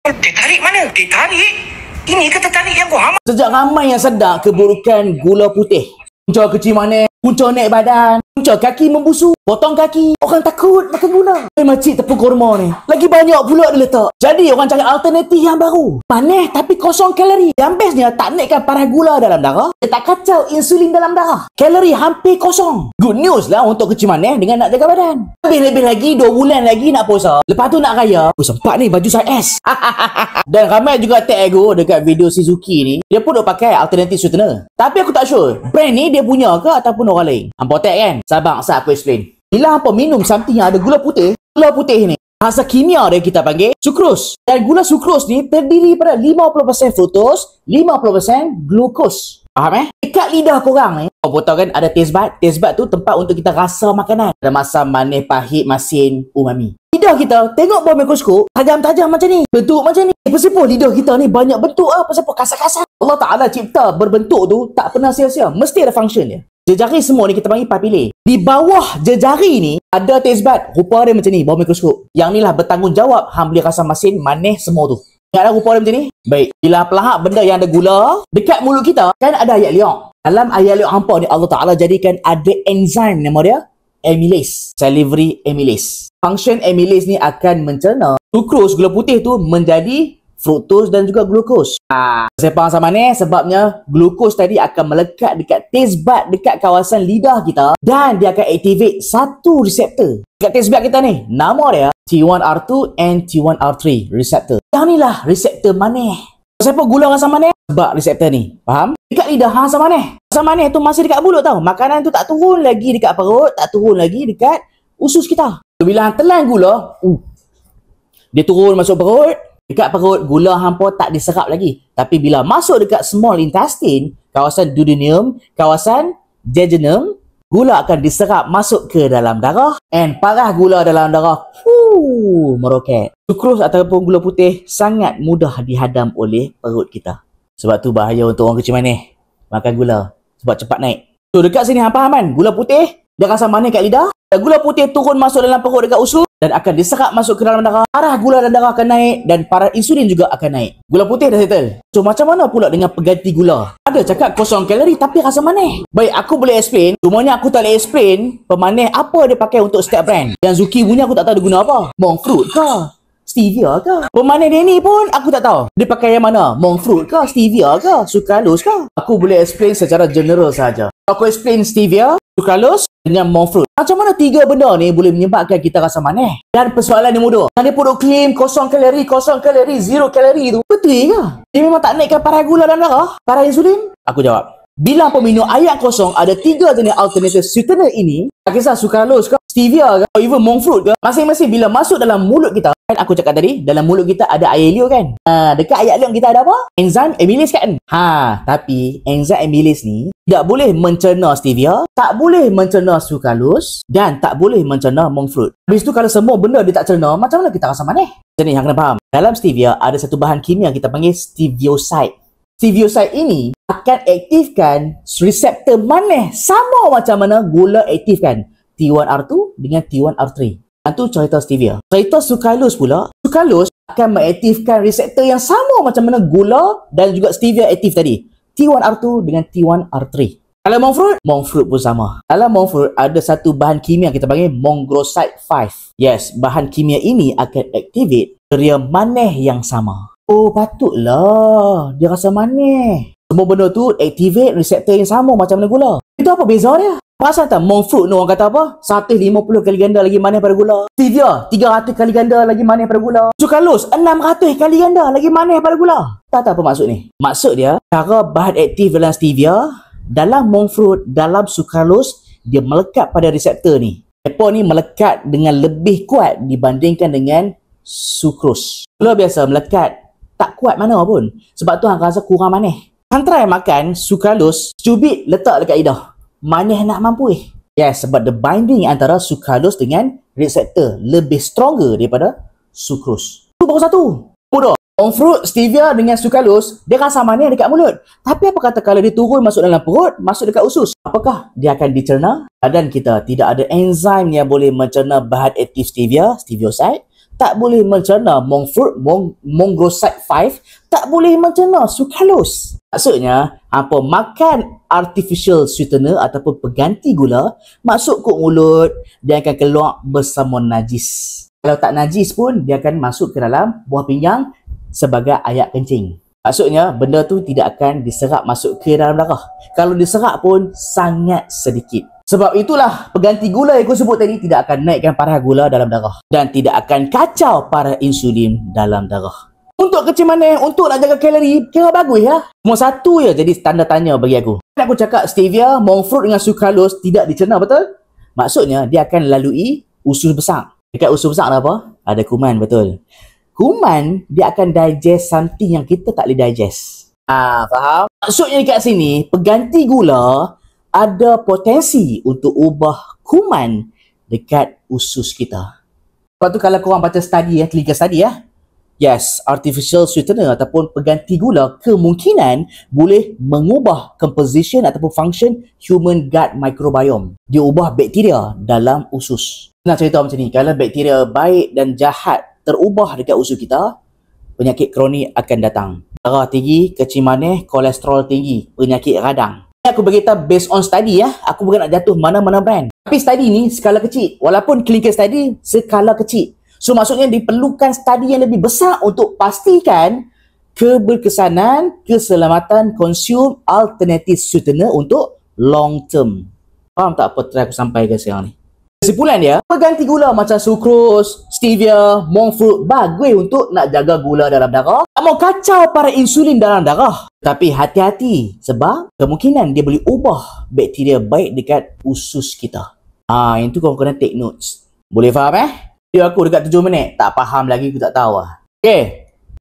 Teh tarik mana? Teh tarik? Ini kata tarik yang kau amat. Sejak ramai yang sedar keburukan gula putih. Punca kecil manis, punca naik badan, punca kaki membusuk, potong kaki. Orang takut makan gula. Makcik tepung kurma ni lagi banyak pula dia letak. Jadi orang cari alternatif yang baru. Manis tapi kosong kalori. Yang bestnya tak naikkan parah gula dalam darah. Dia tak kacau insulin dalam darah. Kalori hampir kosong. Good news lah untuk kecil manis dengan nak jaga badan. Lebih-lebih lagi 2 bulan lagi nak puasa. Lepas tu nak raya. Sempat ni baju size S. Dan ramai juga tag aku dekat video Suzuki ni. Dia pun dah pakai alternatif sweetener. Tapi aku tak sure brand ni dia punya ke ataupun orang lain. Hampa tag kan? Sabar aku explain. Bila hampa minum something yang ada gula putih ni bahasa kimia dia kita panggil sucrose. Dan gula sucrose ni terdiri pada 50% fructose, 50% glukos. Faham Dekat lidah korang ni, kau tahu kan ada taste bud. Taste bud tu tempat untuk kita rasa makanan. Ada masam, manis, pahit, masin, umami. Lidah kita tengok bawah mikroskop tajam-tajam macam ni, bentuk macam ni. Pasal lidah kita ni banyak bentuk pasal kasar-kasar. Allah Ta'ala cipta berbentuk tu tak pernah sia-sia, mesti ada function dia. Jejari semua ni kita panggil papile. Di bawah jejari ni ada taste bud. Rupa dia macam ni bawah mikroskop. Yang ni lah bertanggungjawab hang boleh rasa masin, manis semua tu. Ingat rupa dia macam ni? Baik. Bila pelahap benda yang ada gula dekat mulut kita, kan ada ayat liok. Dalam ayat liok hampa ni Allah Ta'ala jadikan ada enzim nama dia amylase. Salivary amylase. Function amylase ni akan mencerna sucrose gula putih tu menjadi fructose dan juga glukos. Saya faham sama ni sebabnya glukos tadi akan melekat dekat taste bud dekat kawasan lidah kita dan dia akan activate satu reseptor. Dekat taste bud kita ni, nama dia T1R2 and T1R3 reseptor. Yang ni lah reseptor manis. Siapa gula rasa manis? Sebab reseptor ni. Faham? Dekat lidah rasa manis. Rasa manis tu masih dekat mulut tau. Makanan tu tak turun lagi dekat perut, tak turun lagi dekat usus kita. Bila telan gula, dia turun masuk perut. Dekat perut, gula hampa tak diserap lagi. Tapi bila masuk dekat small intestine, kawasan duodenum, kawasan jejunum, gula akan diserap masuk ke dalam darah. And parah gula dalam darah, meroket. Sucrose ataupun gula putih sangat mudah dihadam oleh perut kita. Sebab tu bahaya untuk orang kecil manis makan gula. Sebab cepat naik. So dekat sini hampa faham kan? Gula putih, dia rasa manis kat lidah. Dan gula putih turun masuk dalam perut dekat usus dan akan diserap masuk ke dalam darah. Parah gula dalam darah akan naik dan parah insulin juga akan naik. Gula putih dah settle. So macam mana pula dengan pengganti gula? Ada cakap kosong kalori tapi rasa manis. Baik, aku boleh explain. Cumanya aku tak boleh explain pemanis apa dia pakai untuk setiap brand. Yang Zuki punya aku tak tahu dia guna apa. Monk fruit ke? Stevia ke? Pemanis dia ni pun aku tak tahu. Dia pakai yang mana? Monk fruit ke? Stevia ke? Sucralose ke? Aku boleh explain secara general saja. Aku explain stevia, sucralose dengan monk fruit. Macam mana 3 benda ni boleh menyebabkan kita rasa manis? Dan persoalan ni mudah. Yang dia pun claim kosong kalori, zero kalori tu. Betul ke? Dia memang tak naikkan parah gula dalam darah? Parah insulin? Aku jawab. Bila peminum ayat kosong ada 3 jenis alternatif sweetener ini, tak kisah sucralose ke, stevia ke, atau even monk fruit ke, masing-masing bila masuk dalam mulut kita, kan aku cakap tadi, dalam mulut kita ada air liur kan? Dekat ayat liur kita ada apa? Enzim amylase kan? Tapi enzim amylase ni tidak boleh mencerna stevia, tak boleh mencerna sucralose dan tak boleh mencerna monk fruit. Habis tu kalau semua benda dia tak cerna, macam mana kita rasa manis? Jadi yang kena faham, dalam stevia ada satu bahan kimia kita panggil stevioside. Stevioside ini akan aktifkan reseptor manis sama macam mana gula aktifkan T1R2 dengan T1R3. Itu cerita stevia. Cerita sucralose pula, sucralose akan mengaktifkan reseptor yang sama macam mana gula dan juga stevia aktif tadi. T1R2 dengan T1R3. Kalau monk fruit pun sama. Dalam monk fruit ada satu bahan kimia kita panggil mongroside 5. Yes, bahan kimia ini akan activate kriteria manis yang sama. Oh, patutlah dia rasa manis. Semua benda tu activate reseptor yang sama macam mana gula. Itu apa beza dia? Pasal tak monk fruit ni orang kata apa? 150 kali ganda lagi manis pada gula. Stevia 300 kali ganda lagi manis pada gula. Sucralose 600 kali ganda lagi manis pada gula. Tak tahu apa maksud ni. Maksud dia, cara bahan aktif dalam stevia, dalam monk fruit, dalam sucralose, dia melekat pada reseptor ni. Mereka ni melekat dengan lebih kuat dibandingkan dengan sucrose. Gula biasa melekat tak kuat mana pun. Sebab tu hang rasa kurang manis. Hang try makan sucralose, cubit letak dekat lidah. Manis nak mampu Yes, sebab the binding antara sucralose dengan reseptor lebih stronger daripada sucrose. Itu baru satu. Mudah. Monk fruit, stevia dengan sucralose, dia rasa manis dekat mulut. Tapi apa kata kalau dia turun masuk dalam perut, masuk dekat usus? Apakah dia akan dicerna? Badan kita tidak ada enzim yang boleh mencerna bahan aktif stevia, stevioside, tak boleh mencerna monk fruit, mongroside 5, tak boleh mencerna sucralose. Maksudnya, apa makan artificial sweetener ataupun pengganti gula, masuk ke mulut, dia akan keluar bersama najis. Kalau tak najis pun, dia akan masuk ke dalam buah pinggang sebagai air kencing. Maksudnya, benda tu tidak akan diserap masuk ke dalam darah. Kalau diserap pun, sangat sedikit. Sebab itulah, pengganti gula yang aku sebut tadi tidak akan naikkan parah gula dalam darah. Dan tidak akan kacau parah insulin dalam darah. Untuk kecil manis, untuk nak jaga kalori, kira bagus ya. Cuma satu je jadi tanda tanya bagi aku. Aku cakap stevia, monk fruit dengan sucralose tidak dicerna, betul? Maksudnya, dia akan lalui usus besar. Dekat usus besar ada apa? Ada kuman, betul. Kuman, dia akan digest something yang kita tak boleh digest. Faham? Maksudnya dekat sini, pengganti gula ada potensi untuk ubah kuman dekat usus kita. Lepas tu kalau korang baca study clinical study yes, artificial sweetener ataupun pengganti gula kemungkinan boleh mengubah composition ataupun function human gut microbiome. Dia ubah bakteria dalam usus. Nak cerita macam ni, kalau bakteria baik dan jahat terubah dekat usus kita, penyakit kronik akan datang. Darah tinggi, kecil manis, kolesterol tinggi, penyakit radang. Aku beritahu based on study aku bukan nak jatuh mana-mana brand. Tapi study ni skala kecil. Walaupun clinical study skala kecil. So maksudnya diperlukan study yang lebih besar untuk pastikan keberkesanan, keselamatan consume alternative sweetener untuk long term. Faham tak apa try aku sampaikan sekarang ni? Kesimpulan dia, pengganti gula macam sucrose, stevia, monk fruit bagus untuk nak jaga gula dalam darah. Tak mau kacau para insulin dalam darah. Tapi hati-hati sebab kemungkinan dia boleh ubah bakteria baik dekat usus kita. Yang tu kau kena take notes. Boleh faham Dia aku dekat 7 minit. Tak faham lagi aku tak tahu Okay.